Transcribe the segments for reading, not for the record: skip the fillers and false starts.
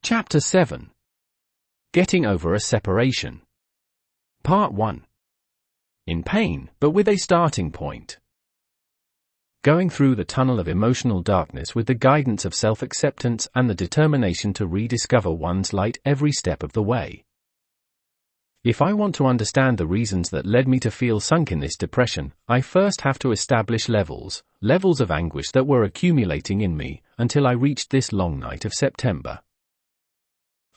Chapter 7. Getting Over a Separation. Part 1. In pain, but with a starting point. Going through the tunnel of emotional darkness with the guidance of self-acceptance and the determination to rediscover one's light every step of the way. If I want to understand the reasons that led me to feel sunk in this depression, I first have to establish levels of anguish that were accumulating in me until I reached this long night of September.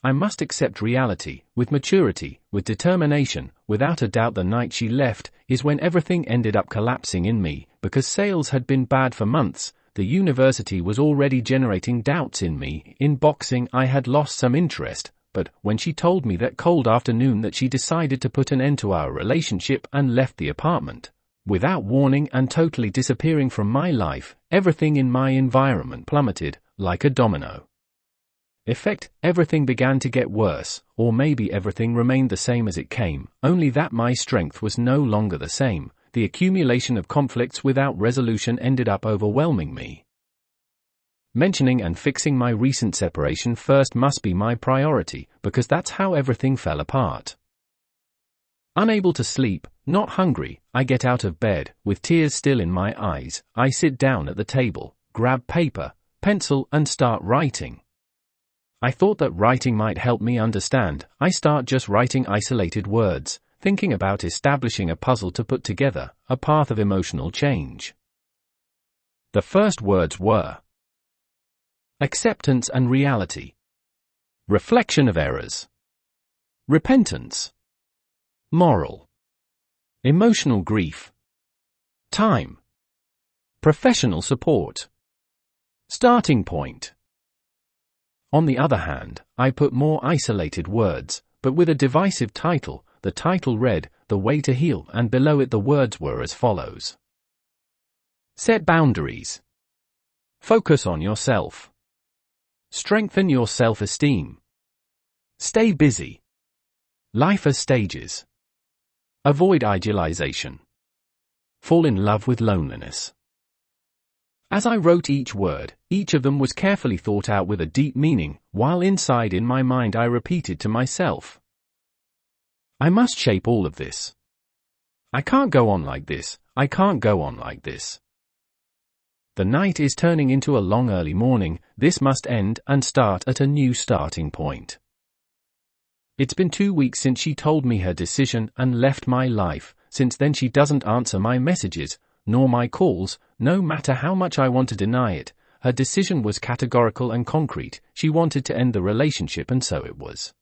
I must accept reality, with maturity, with determination. Without a doubt the night she left is when everything ended up collapsing in me, because sales had been bad for months, the university was already generating doubts in me, in boxing I had lost some interest, but when she told me that cold afternoon that she decided to put an end to our relationship and left the apartment, without warning and totally disappearing from my life, everything in my environment plummeted, like a domino effect. Everything began to get worse, or maybe everything remained the same as it came, only that my strength was no longer the same. The accumulation of conflicts without resolution ended up overwhelming me. Mentioning and fixing my recent separation first must be my priority, because that's how everything fell apart. Unable to sleep, not hungry, I get out of bed, with tears still in my eyes. I sit down at the table, grab paper, pencil and start writing. I thought that writing might help me understand. I start just writing isolated words, thinking about establishing a puzzle to put together, a path of emotional change. The first words were acceptance and reality, reflection of errors, repentance, moral, emotional grief, time, professional support, starting point. On the other hand, I put more isolated words, but with a divisive title. The title read, The Way to Heal, and below it the words were as follows. Set boundaries. Focus on yourself. Strengthen your self-esteem. Stay busy. Life as stages. Avoid idealization. Fall in love with loneliness. As I wrote each word, each of them was carefully thought out with a deep meaning, while inside in my mind I repeated to myself, I must shape all of this. I can't go on like this. I can't go on like this. The night is turning into a long early morning. This must end and start at a new starting point. It's been 2 weeks since she told me her decision and left my life. Since then she doesn't answer my messages, nor my calls, no matter how much I want to deny it. Her decision was categorical and concrete. She wanted to end the relationship, and so it was.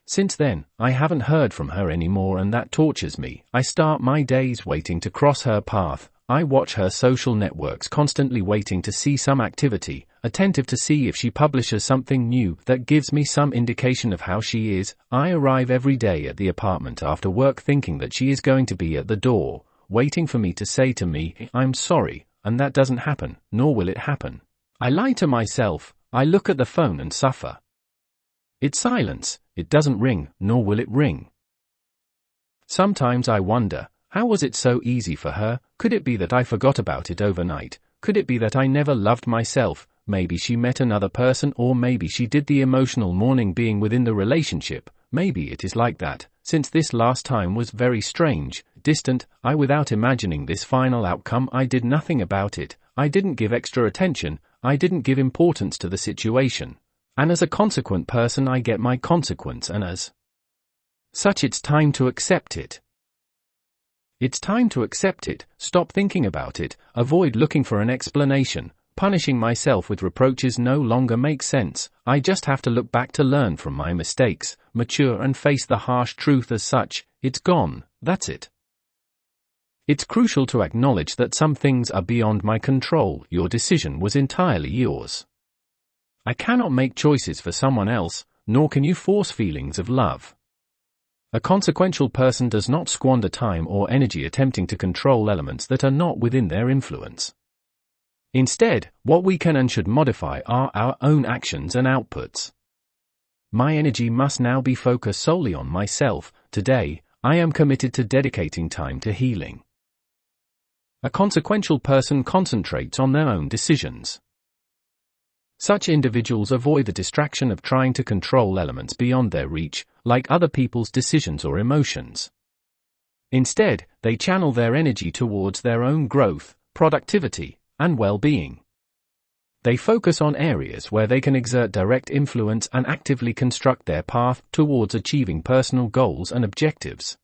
Since then, I haven't heard from her anymore, and that tortures me. I start my days waiting to cross her path. I watch her social networks, constantly waiting to see some activity, attentive to see if she publishes something new that gives me some indication of how she is. I arrive every day at the apartment after work thinking that she is going to be at the door, waiting for me to say to me, I'm sorry, and that doesn't happen, nor will it happen. I lie to myself. I look at the phone and suffer. It's silence. It doesn't ring, nor will it ring. Sometimes I wonder, how was it so easy for her? Could it be that I forgot about it overnight? Could it be that I never loved myself? Maybe she met another person, or maybe she did the emotional mourning being within the relationship. Maybe it is like that, since this last time was very strange, distant. Without imagining this final outcome, I did nothing about it. I didn't give extra attention. I didn't give importance to the situation. And as a consequent person I get my consequence, and as such it's time to accept it. It's time to accept it, stop thinking about it, avoid looking for an explanation. Punishing myself with reproaches no longer makes sense. I just have to look back to learn from my mistakes, mature and face the harsh truth as such. It's gone, that's it. It's crucial to acknowledge that some things are beyond my control. Your decision was entirely yours. I cannot make choices for someone else, nor can you force feelings of love. A consequential person does not squander time or energy attempting to control elements that are not within their influence. Instead, what we can and should modify are our own actions and outputs. My energy must now be focused solely on myself. Today, I am committed to dedicating time to healing. A consequential person concentrates on their own decisions. Such individuals avoid the distraction of trying to control elements beyond their reach, like other people's decisions or emotions. Instead, they channel their energy towards their own growth, productivity, and well-being. They focus on areas where they can exert direct influence and actively construct their path towards achieving personal goals and objectives.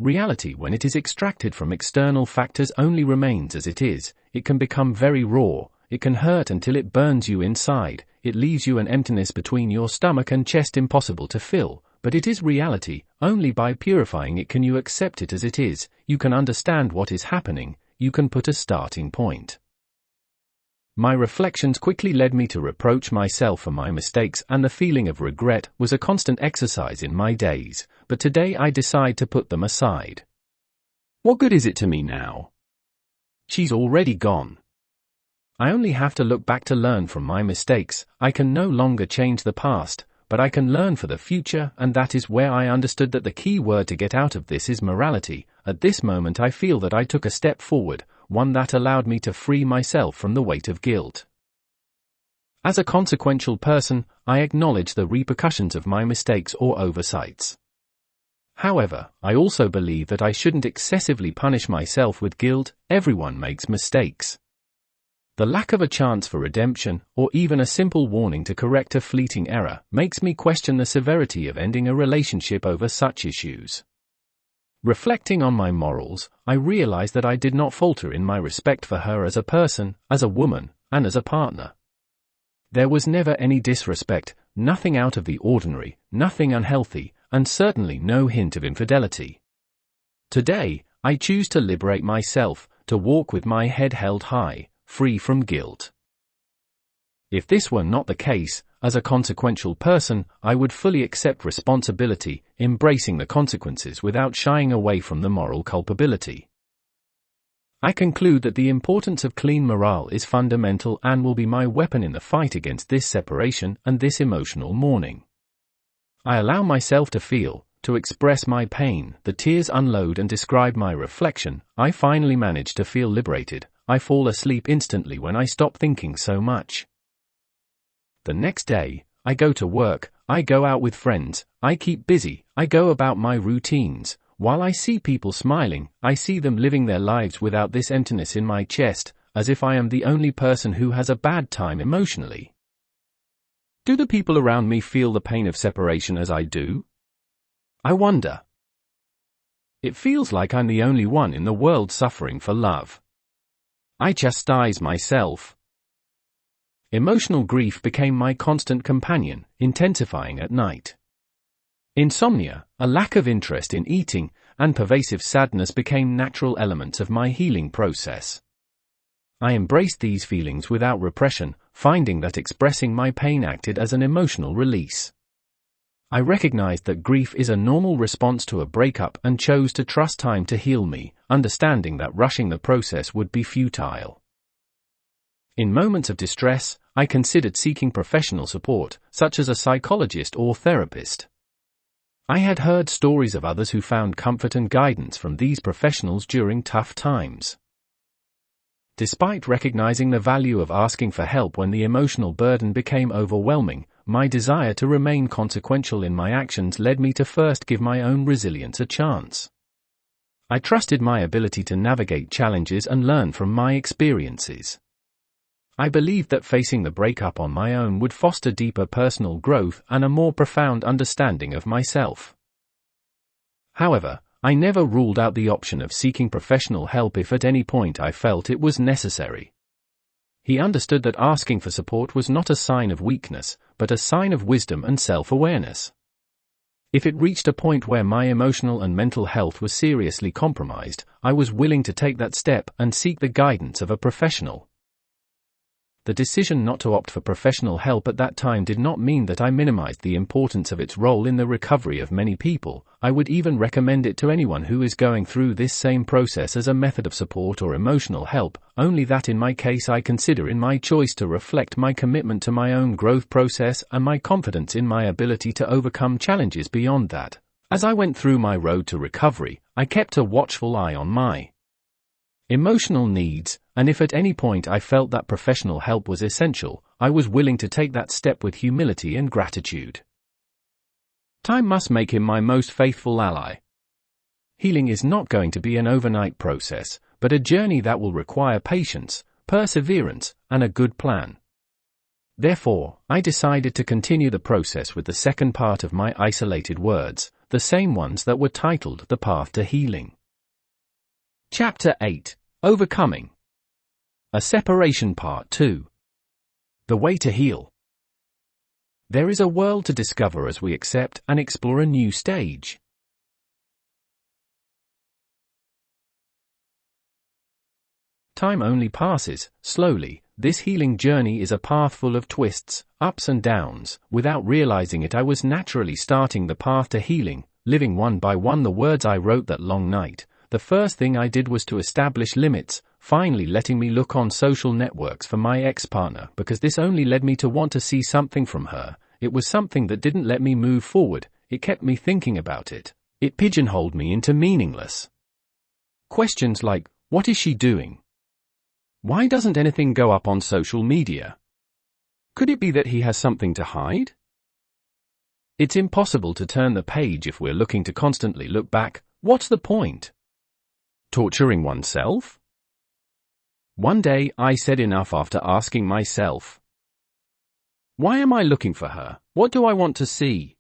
Reality, when it is extracted from external factors, only remains as it is. It can become very raw, it can hurt until it burns you inside, it leaves you an emptiness between your stomach and chest impossible to fill, but it is reality. Only by purifying it can you accept it as it is. You can understand what is happening, you can put a starting point. My reflections quickly led me to reproach myself for my mistakes, and the feeling of regret was a constant exercise in my days, but today I decide to put them aside. What good is it to me now? She's already gone. I only have to look back to learn from my mistakes. I can no longer change the past, but I can learn for the future, and that is where I understood that the key word to get out of this is morality. At this moment I feel that I took a step forward, one that allowed me to free myself from the weight of guilt. As a consequential person, I acknowledge the repercussions of my mistakes or oversights. However, I also believe that I shouldn't excessively punish myself with guilt. Everyone makes mistakes. The lack of a chance for redemption, or even a simple warning to correct a fleeting error, makes me question the severity of ending a relationship over such issues. Reflecting on my morals, I realize that I did not falter in my respect for her as a person, as a woman, and as a partner. There was never any disrespect, nothing out of the ordinary, nothing unhealthy, and certainly no hint of infidelity. Today, I choose to liberate myself, to walk with my head held high, free from guilt. If this were not the case, as a consequential person, I would fully accept responsibility, embracing the consequences without shying away from the moral culpability. I conclude that the importance of clean morale is fundamental and will be my weapon in the fight against this separation and this emotional mourning. I allow myself to feel, to express my pain, the tears unload and describe my reflection. I finally manage to feel liberated. I fall asleep instantly when I stop thinking so much. The next day, I go to work, I go out with friends, I keep busy, I go about my routines. While I see people smiling, I see them living their lives without this emptiness in my chest, as if I am the only person who has a bad time emotionally. Do the people around me feel the pain of separation as I do? I wonder. It feels like I'm the only one in the world suffering for love. I chastise myself. Emotional grief became my constant companion, intensifying at night. Insomnia, a lack of interest in eating, and pervasive sadness became natural elements of my healing process. I embraced these feelings without repression, finding that expressing my pain acted as an emotional release. I recognized that grief is a normal response to a breakup and chose to trust time to heal me, understanding that rushing the process would be futile. In moments of distress, I considered seeking professional support, such as a psychologist or therapist. I had heard stories of others who found comfort and guidance from these professionals during tough times. Despite recognizing the value of asking for help when the emotional burden became overwhelming, my desire to remain consequential in my actions led me to first give my own resilience a chance. I trusted my ability to navigate challenges and learn from my experiences. I believed that facing the breakup on my own would foster deeper personal growth and a more profound understanding of myself. However, I never ruled out the option of seeking professional help if at any point I felt it was necessary. He understood that asking for support was not a sign of weakness, but a sign of wisdom and self-awareness. If it reached a point where my emotional and mental health was seriously compromised, I was willing to take that step and seek the guidance of a professional. The decision not to opt for professional help at that time did not mean that I minimized the importance of its role in the recovery of many people. I would even recommend it to anyone who is going through this same process as a method of support or emotional help, only that in my case I consider in my choice to reflect my commitment to my own growth process and my confidence in my ability to overcome challenges beyond that. As I went through my road to recovery, I kept a watchful eye on my emotional needs. and if at any point I felt that professional help was essential, I was willing to take that step with humility and gratitude. Time must make him my most faithful ally. Healing is not going to be an overnight process, but a journey that will require patience, perseverance, and a good plan. Therefore, I decided to continue the process with the second part of my isolated words, the same ones that were titled The Path to Healing. Chapter 8. Overcoming. A Separation Part 2. The Way to Heal. There is a world to discover as we accept and explore a new stage. Time only passes, slowly. This healing journey is a path full of twists, ups and downs. Without realizing it, I was naturally starting the path to healing, living one by one the words I wrote that long night. The first thing I did was to establish limits, finally letting me look on social networks for my ex-partner, because this only led me to want to see something from her. It was something that didn't let me move forward. It kept me thinking about it. It pigeonholed me into meaningless questions like, what is she doing? Why doesn't anything go up on social media? Could it be that he has something to hide? It's impossible to turn the page if we're looking to constantly look back. What's the point? Torturing oneself? One day I said enough after asking myself, why am I looking for her? What do I want to see?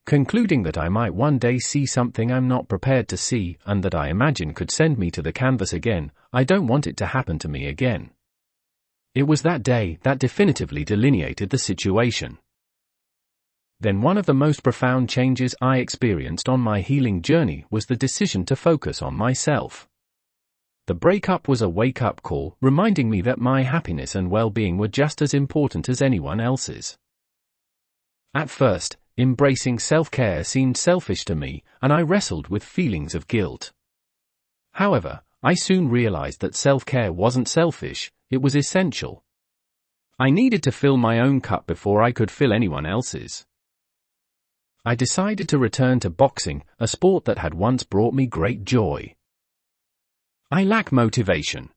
Concluding that I might one day see something I'm not prepared to see and that I imagine could send me to the canvas again. I don't want it to happen to me again. It was that day that definitively delineated the situation. Then one of the most profound changes I experienced on my healing journey was the decision to focus on myself. The breakup was a wake-up call, reminding me that my happiness and well-being were just as important as anyone else's. At first, embracing self-care seemed selfish to me, and I wrestled with feelings of guilt. However, I soon realized that self-care wasn't selfish, it was essential. I needed to fill my own cup before I could fill anyone else's. I decided to return to boxing, a sport that had once brought me great joy. I lack motivation.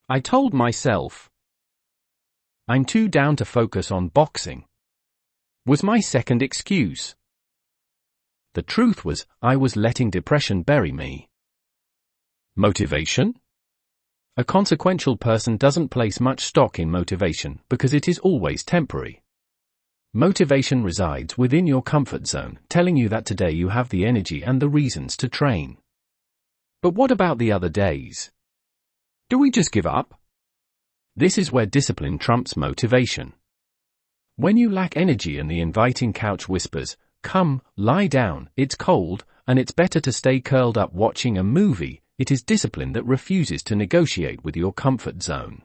I told myself. I'm too down to focus on boxing. Was my second excuse. The truth was, I was letting depression bury me. Motivation? A consequential person doesn't place much stock in motivation because it is always temporary. Motivation resides within your comfort zone, telling you that today you have the energy and the reasons to train. But what about the other days? Do we just give up? This is where discipline trumps motivation. When you lack energy and the inviting couch whispers, "Come, lie down, it's cold, and it's better to stay curled up watching a movie," it is discipline that refuses to negotiate with your comfort zone.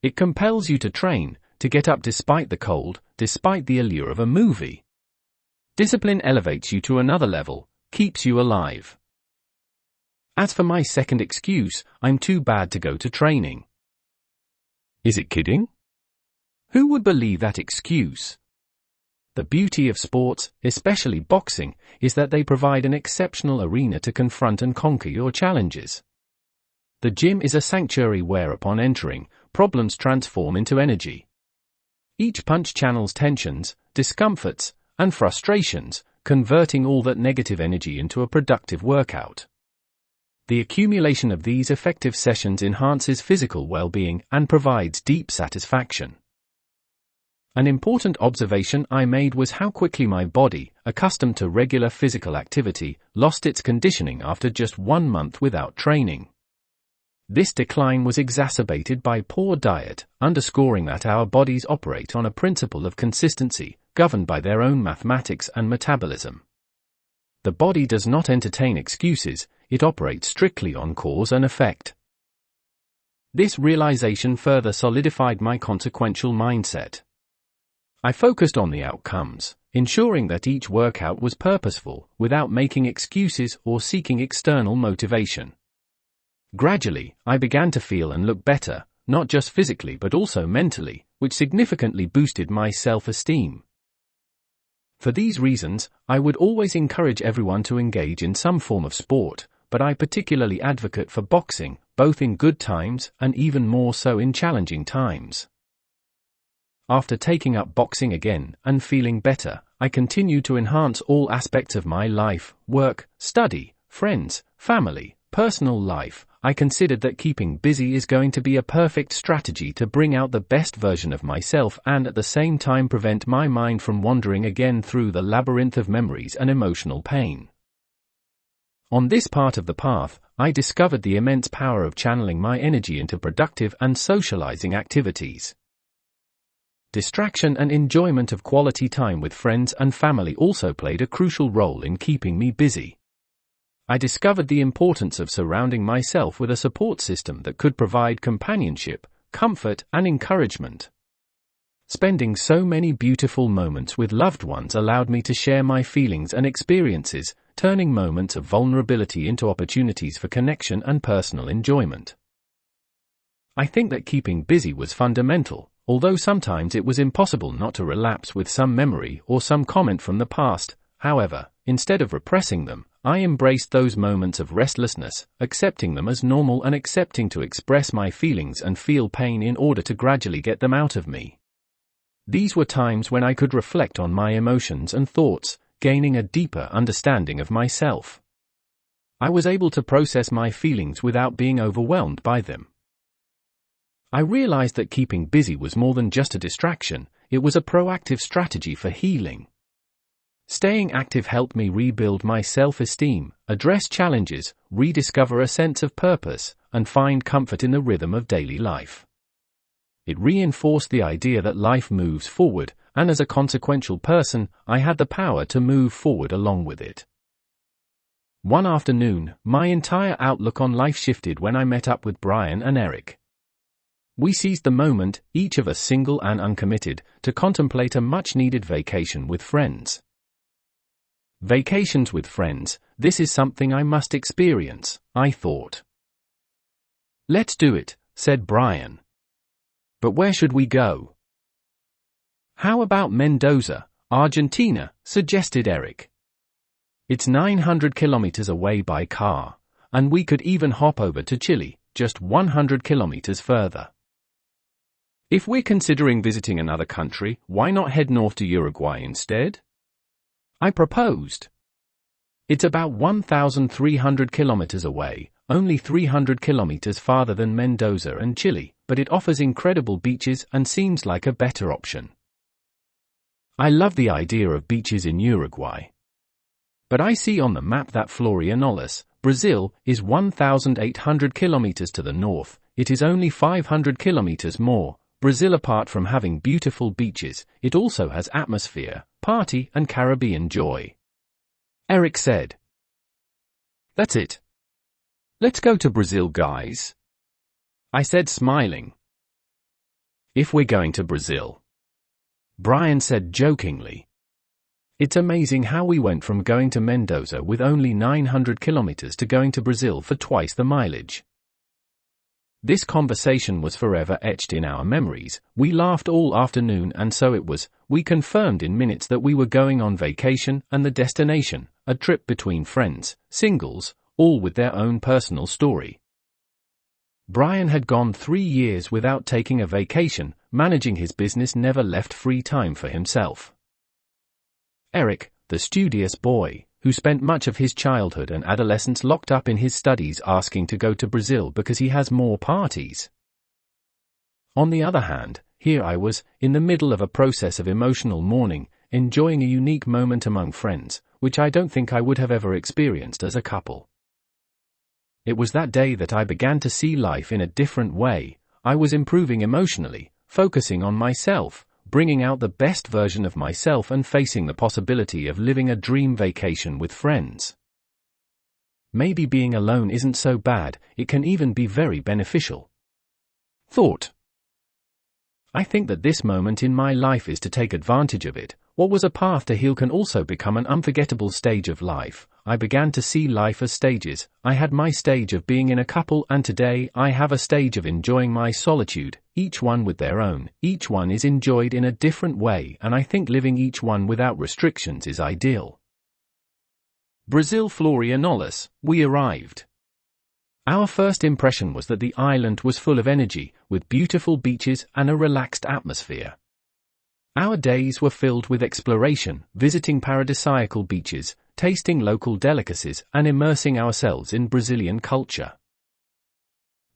It compels you to train, to get up despite the cold, despite the allure of a movie. Discipline elevates you to another level, keeps you alive. As for my second excuse, I'm too bad to go to training. Is it kidding? Who would believe that excuse? The beauty of sports, especially boxing, is that they provide an exceptional arena to confront and conquer your challenges. The gym is a sanctuary where, upon entering, problems transform into energy. Each punch channels tensions, discomforts, and frustrations, converting all that negative energy into a productive workout. The accumulation of these effective sessions enhances physical well-being and provides deep satisfaction. An important observation I made was how quickly my body, accustomed to regular physical activity, lost its conditioning after just 1 month without training. This decline was exacerbated by poor diet, underscoring that our bodies operate on a principle of consistency, governed by their own mathematics and metabolism. The body does not entertain excuses, it operates strictly on cause and effect. This realization further solidified my consequential mindset. I focused on the outcomes, ensuring that each workout was purposeful, without making excuses or seeking external motivation. Gradually, I began to feel and look better, not just physically but also mentally, which significantly boosted my self-esteem. For these reasons, I would always encourage everyone to engage in some form of sport, but I particularly advocate for boxing, both in good times and even more so in challenging times. After taking up boxing again and feeling better, I continue to enhance all aspects of my life: work, study, friends, family, personal life. I considered that keeping busy is going to be a perfect strategy to bring out the best version of myself and at the same time prevent my mind from wandering again through the labyrinth of memories and emotional pain. On this part of the path, I discovered the immense power of channeling my energy into productive and socializing activities. Distraction and enjoyment of quality time with friends and family also played a crucial role in keeping me busy. I discovered the importance of surrounding myself with a support system that could provide companionship, comfort, and encouragement. Spending so many beautiful moments with loved ones allowed me to share my feelings and experiences, turning moments of vulnerability into opportunities for connection and personal enjoyment. I think that keeping busy was fundamental, although sometimes it was impossible not to relapse with some memory or some comment from the past. However, instead of repressing them, I embraced those moments of restlessness, accepting them as normal and accepting to express my feelings and feel pain in order to gradually get them out of me. These were times when I could reflect on my emotions and thoughts, gaining a deeper understanding of myself. I was able to process my feelings without being overwhelmed by them. I realized that keeping busy was more than just a distraction, it was a proactive strategy for healing. Staying active helped me rebuild my self-esteem, address challenges, rediscover a sense of purpose, and find comfort in the rhythm of daily life. It reinforced the idea that life moves forward, and as a consequential person, I had the power to move forward along with it. One afternoon, my entire outlook on life shifted when I met up with Brian and Eric. We seized the moment, each of us single and uncommitted, to contemplate a much-needed vacation with friends. Vacations with friends, this is something I must experience, I thought. Let's do it, said Brian. But where should we go? How about Mendoza, Argentina, suggested Eric. It's 900 kilometers away by car, and we could even hop over to Chile, just 100 kilometers further. If we're considering visiting another country, why not head north to Uruguay instead? I proposed. It's about 1,300 kilometers away, only 300 kilometers farther than Mendoza and Chile, but it offers incredible beaches and seems like a better option. I love the idea of beaches in Uruguay. But I see on the map that Florianopolis, Brazil, is 1,800 kilometers to the north. It is only 500 kilometers more. Brazil, apart from having beautiful beaches, it also has atmosphere, party, and Caribbean joy. Eric said. That's it. Let's go to Brazil, guys. I said, smiling. If we're going to Brazil. Brian said jokingly. It's amazing how we went from going to Mendoza with only 900 kilometers to going to Brazil for twice the mileage. This conversation was forever etched in our memories. We laughed all afternoon, and so it was. We confirmed in minutes that we were going on vacation, and the destination, a trip between friends, singles, all with their own personal story. Brian had gone 3 years without taking a vacation. Managing his business never left free time for himself. Eric, the studious boy, who spent much of his childhood and adolescence locked up in his studies, asking to go to Brazil because he has more parties. On the other hand, here I was, in the middle of a process of emotional mourning, enjoying a unique moment among friends, which I don't think I would have ever experienced as a couple. It was that day that I began to see life in a different way. I was improving emotionally, focusing on myself, bringing out the best version of myself and facing the possibility of living a dream vacation with friends. Maybe being alone isn't so bad, it can even be very beneficial. Thought. I think that this moment in my life is to take advantage of it. What was a path to heal can also become an unforgettable stage of life. I began to see life as stages. I had my stage of being in a couple, and today I have a stage of enjoying my solitude, each one with their own. Each one is enjoyed in a different way, and I think living each one without restrictions is ideal. Brazil Florianopolis, we arrived. Our first impression was that the island was full of energy, with beautiful beaches and a relaxed atmosphere. Our days were filled with exploration, visiting paradisiacal beaches, tasting local delicacies, and immersing ourselves in Brazilian culture.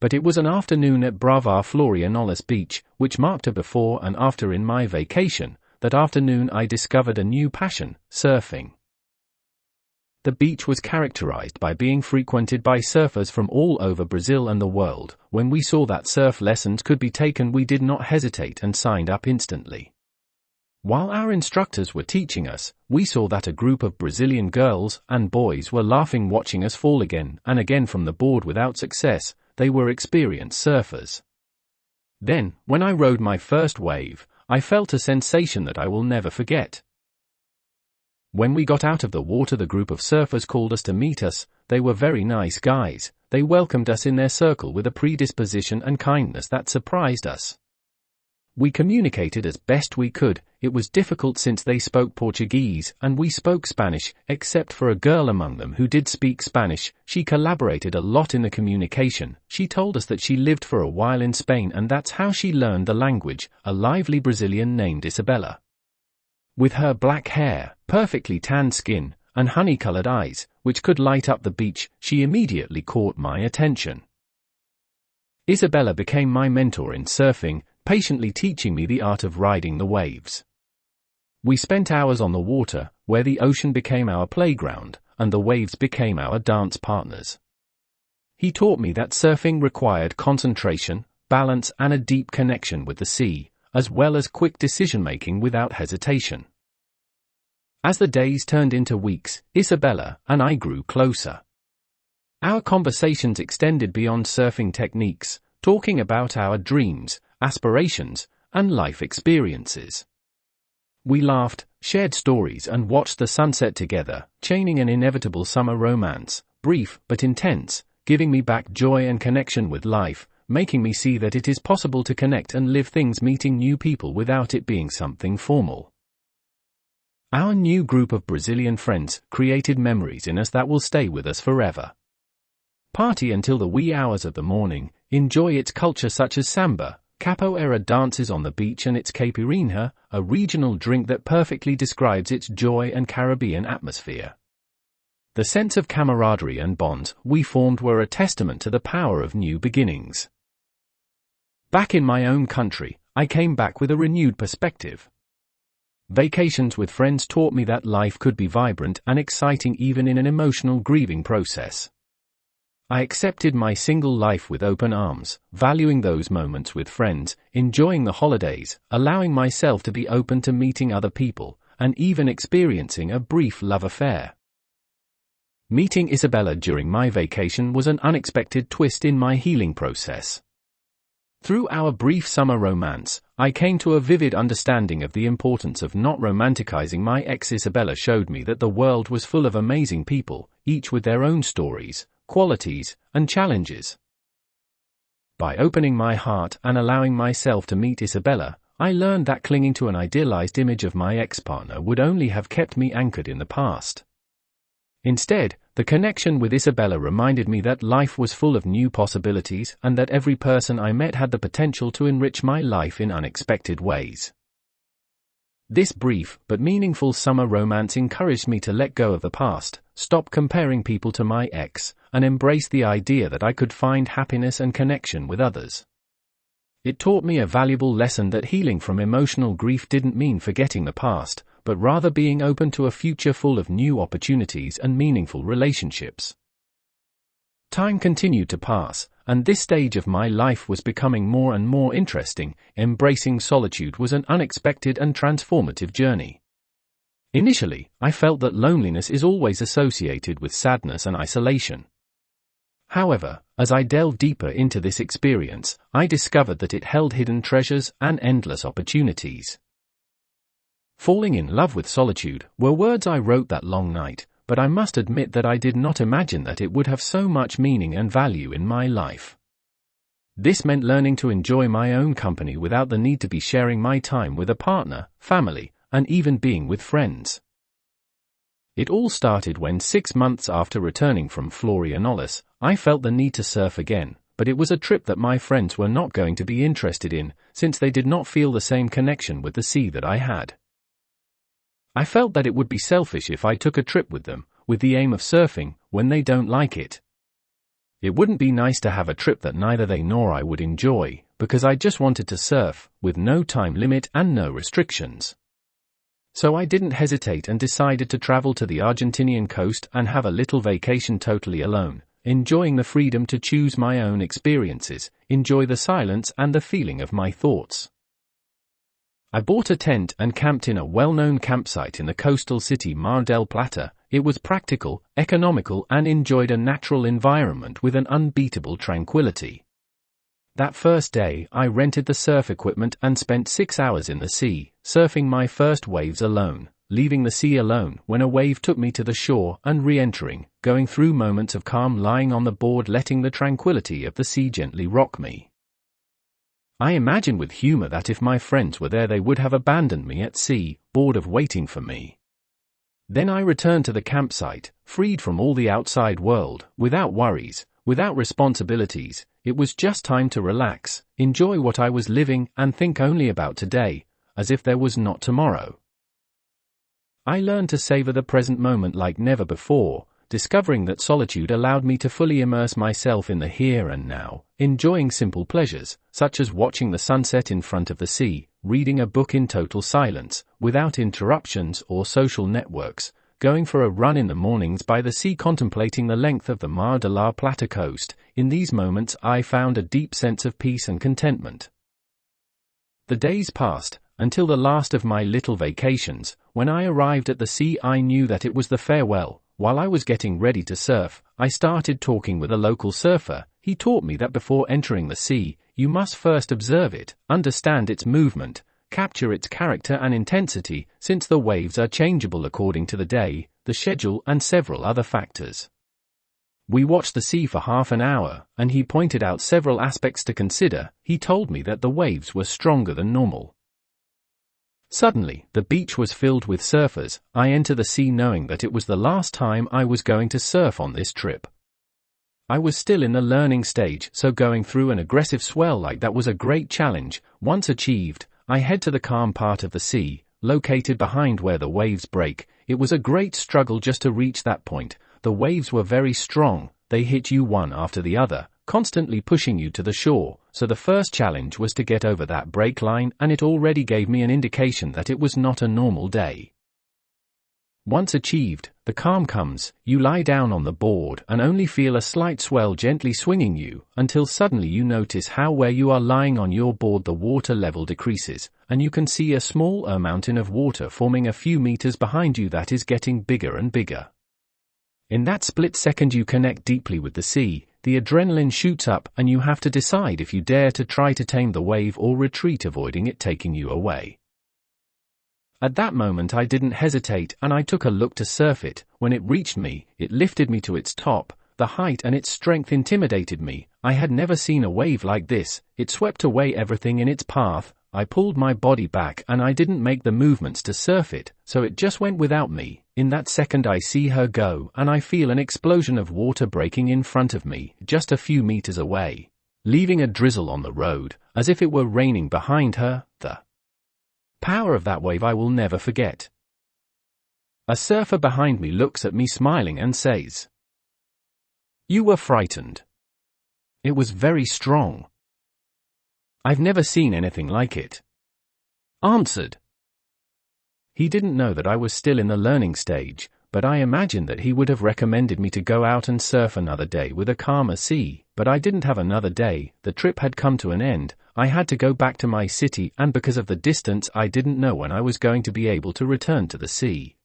But it was an afternoon at Brava Florianopolis Beach, which marked a before and after in my vacation. That afternoon I discovered a new passion, surfing. The beach was characterized by being frequented by surfers from all over Brazil and the world. When we saw that surf lessons could be taken, we did not hesitate and signed up instantly. While our instructors were teaching us, we saw that a group of Brazilian girls and boys were laughing watching us fall again and again from the board without success. They were experienced surfers. Then, when I rode my first wave, I felt a sensation that I will never forget. When we got out of the water, the group of surfers called us to meet us. They were very nice guys. They welcomed us in their circle with a predisposition and kindness that surprised us. We communicated as best we could. It was difficult since they spoke Portuguese and we spoke Spanish, except for a girl among them who did speak Spanish. She collaborated a lot in the communication. She told us that she lived for a while in Spain and that's how she learned the language, a lively Brazilian named Isabella. With her black hair, perfectly tanned skin, and honey-colored eyes, which could light up the beach, she immediately caught my attention. Isabella became my mentor in surfing, patiently teaching me the art of riding the waves. We spent hours on the water, where the ocean became our playground, and the waves became our dance partners. He taught me that surfing required concentration, balance, and a deep connection with the sea, as well as quick decision-making without hesitation. As the days turned into weeks, Isabella and I grew closer. Our conversations extended beyond surfing techniques, talking about our dreams, aspirations, and life experiences. We laughed, shared stories, and watched the sunset together, chaining an inevitable summer romance, brief but intense, giving me back joy and connection with life, making me see that it is possible to connect and live things, meeting new people without it being something formal. Our new group of Brazilian friends created memories in us that will stay with us forever. Party until the wee hours of the morning, enjoy its culture such as samba, capoeira dances on the beach, and its caipirinha, a regional drink that perfectly describes its joy and Caribbean atmosphere. The sense of camaraderie and bonds we formed were a testament to the power of new beginnings. Back in my own country, I came back with a renewed perspective. Vacations with friends taught me that life could be vibrant and exciting even in an emotional grieving process. I accepted my single life with open arms, valuing those moments with friends, enjoying the holidays, allowing myself to be open to meeting other people, and even experiencing a brief love affair. Meeting Isabella during my vacation was an unexpected twist in my healing process. Through our brief summer romance, I came to a vivid understanding of the importance of not romanticizing my ex. Isabella showed me that the world was full of amazing people, each with their own stories, qualities, and challenges. By opening my heart and allowing myself to meet Isabella, I learned that clinging to an idealized image of my ex-partner would only have kept me anchored in the past. Instead, the connection with Isabella reminded me that life was full of new possibilities and that every person I met had the potential to enrich my life in unexpected ways. This brief but meaningful summer romance encouraged me to let go of the past, stop comparing people to my ex, and embrace the idea that I could find happiness and connection with others. It taught me a valuable lesson that healing from emotional grief didn't mean forgetting the past, but rather being open to a future full of new opportunities and meaningful relationships. Time continued to pass, and this stage of my life was becoming more and more interesting. Embracing solitude was an unexpected and transformative journey. Initially, I felt that loneliness is always associated with sadness and isolation. However, as I delved deeper into this experience, I discovered that it held hidden treasures and endless opportunities. Falling in love with solitude were words I wrote that long night, but I must admit that I did not imagine that it would have so much meaning and value in my life. This meant learning to enjoy my own company without the need to be sharing my time with a partner, family, and even being with friends. It all started when 6 months after returning from Florianopolis, I felt the need to surf again, but it was a trip that my friends were not going to be interested in, since they did not feel the same connection with the sea that I had. I felt that it would be selfish if I took a trip with them, with the aim of surfing, when they don't like it. It wouldn't be nice to have a trip that neither they nor I would enjoy, because I just wanted to surf, with no time limit and no restrictions. So I didn't hesitate and decided to travel to the Argentinian coast and have a little vacation totally alone, enjoying the freedom to choose my own experiences, enjoy the silence and the feeling of my thoughts. I bought a tent and camped in a well-known campsite in the coastal city Mar del Plata. It was practical, economical and enjoyed a natural environment with an unbeatable tranquility. That first day, I rented the surf equipment and spent 6 hours in the sea, surfing my first waves alone, leaving the sea alone when a wave took me to the shore and re-entering, going through moments of calm lying on the board, letting the tranquility of the sea gently rock me. I imagined with humor that if my friends were there they would have abandoned me at sea, bored of waiting for me. Then I returned to the campsite, freed from all the outside world, without worries, without responsibilities. It was just time to relax, enjoy what I was living and think only about today, as if there was not tomorrow. I learned to savor the present moment like never before, discovering that solitude allowed me to fully immerse myself in the here and now, enjoying simple pleasures, such as watching the sunset in front of the sea, reading a book in total silence, without interruptions or social networks, going for a run in the mornings by the sea, contemplating the length of the Mar de la Plata coast. In these moments I found a deep sense of peace and contentment. The days passed, until the last of my little vacations. When I arrived at the sea I knew that it was the farewell. While I was getting ready to surf, I started talking with a local surfer. He taught me that before entering the sea, you must first observe it, understand its movement, capture its character and intensity, since the waves are changeable according to the day, the schedule and several other factors. We watched the sea for half an hour, and he pointed out several aspects to consider. He told me that the waves were stronger than normal. Suddenly, the beach was filled with surfers. I entered the sea knowing that it was the last time I was going to surf on this trip. I was still in the learning stage, so going through an aggressive swell like that was a great challenge. Once achieved, I head to the calm part of the sea, located behind where the waves break. It was a great struggle just to reach that point. The waves were very strong, they hit you one after the other, constantly pushing you to the shore, so the first challenge was to get over that break line, and it already gave me an indication that it was not a normal day. Once achieved, the calm comes. You lie down on the board and only feel a slight swell gently swinging you, until suddenly you notice how where you are lying on your board the water level decreases, and you can see a small mountain of water forming a few meters behind you that is getting bigger and bigger. In that split second you connect deeply with the sea, the adrenaline shoots up and you have to decide if you dare to try to tame the wave or retreat, avoiding it taking you away. At that moment I didn't hesitate and I took a look to surf it. When it reached me, it lifted me to its top. The height and its strength intimidated me. I had never seen a wave like this. It swept away everything in its path. I pulled my body back and I didn't make the movements to surf it, so it just went without me. In that second I see her go and I feel an explosion of water breaking in front of me, just a few meters away, leaving a drizzle on the road, as if it were raining behind her. The power of that wave I will never forget. A surfer behind me looks at me smiling and says, "You were frightened. It was very strong." "I've never seen anything like it," answered. He didn't know that I was still in the learning stage, but I imagined that he would have recommended me to go out and surf another day with a calmer sea, but I didn't have another day. The trip had come to an end. I had to go back to my city, and because of the distance I didn't know when I was going to be able to return to the sea.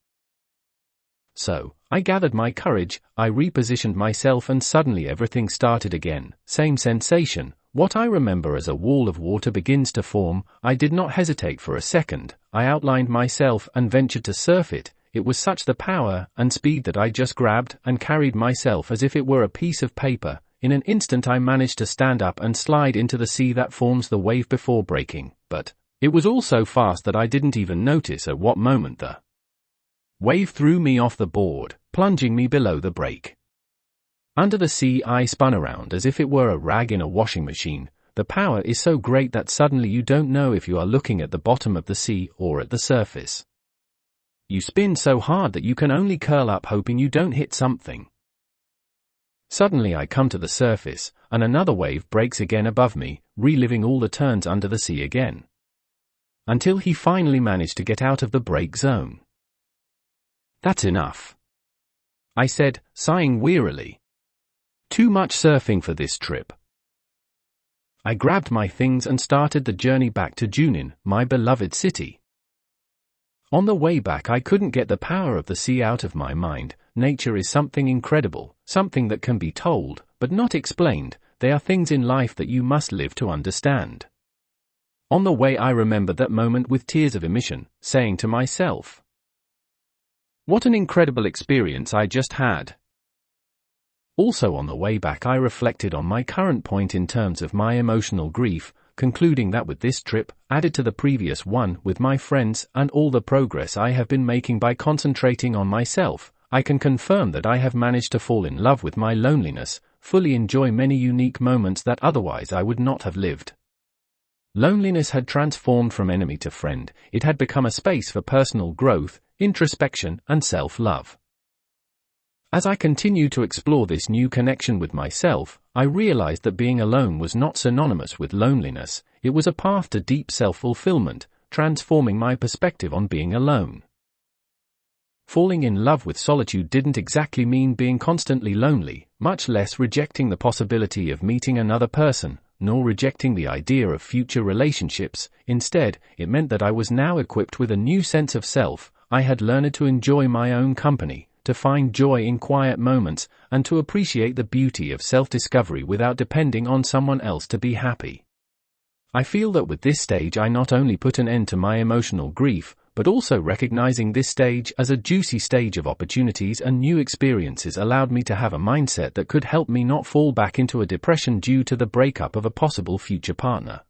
So, I gathered my courage, I repositioned myself, and suddenly everything started again. Same sensation. What I remember as a wall of water begins to form. I did not hesitate for a second. I outlined myself and ventured to surf it. It was such the power and speed that I just grabbed and carried myself as if it were a piece of paper. In an instant I managed to stand up and slide into the sea that forms the wave before breaking, but it was all so fast that I didn't even notice at what moment the Wave threw me off the board, plunging me below the break. Under the sea I spun around as if it were a rag in a washing machine. The power is so great that suddenly you don't know if you are looking at the bottom of the sea or at the surface. You spin so hard that you can only curl up hoping you don't hit something. Suddenly I come to the surface, and another wave breaks again above me, reliving all the turns under the sea again. Until he finally managed to get out of the break zone. "That's enough," I said, sighing wearily. "Too much surfing for this trip." I grabbed my things and started the journey back to Junin, my beloved city. On the way back I couldn't get the power of the sea out of my mind. Nature is something incredible, something that can be told, but not explained. They are things in life that you must live to understand. On the way I remembered that moment with tears of emotion, saying to myself, "What an incredible experience I just had." Also on the way back I reflected on my current point in terms of my emotional grief, concluding that with this trip, added to the previous one with my friends and all the progress I have been making by concentrating on myself, I can confirm that I have managed to fall in love with my loneliness, fully enjoy many unique moments that otherwise I would not have lived. Loneliness had transformed from enemy to friend. It had become a space for personal growth, introspection, and self-love. As I continued to explore this new connection with myself, I realized that being alone was not synonymous with loneliness. It was a path to deep self-fulfillment, transforming my perspective on being alone. Falling in love with solitude didn't exactly mean being constantly lonely, much less rejecting the possibility of meeting another person, nor rejecting the idea of future relationships. Instead, it meant that I was now equipped with a new sense of self. I had learned to enjoy my own company, to find joy in quiet moments, and to appreciate the beauty of self-discovery without depending on someone else to be happy. I feel that with this stage I not only put an end to my emotional grief, but also recognizing this stage as a juicy stage of opportunities and new experiences allowed me to have a mindset that could help me not fall back into a depression due to the breakup of a possible future partner.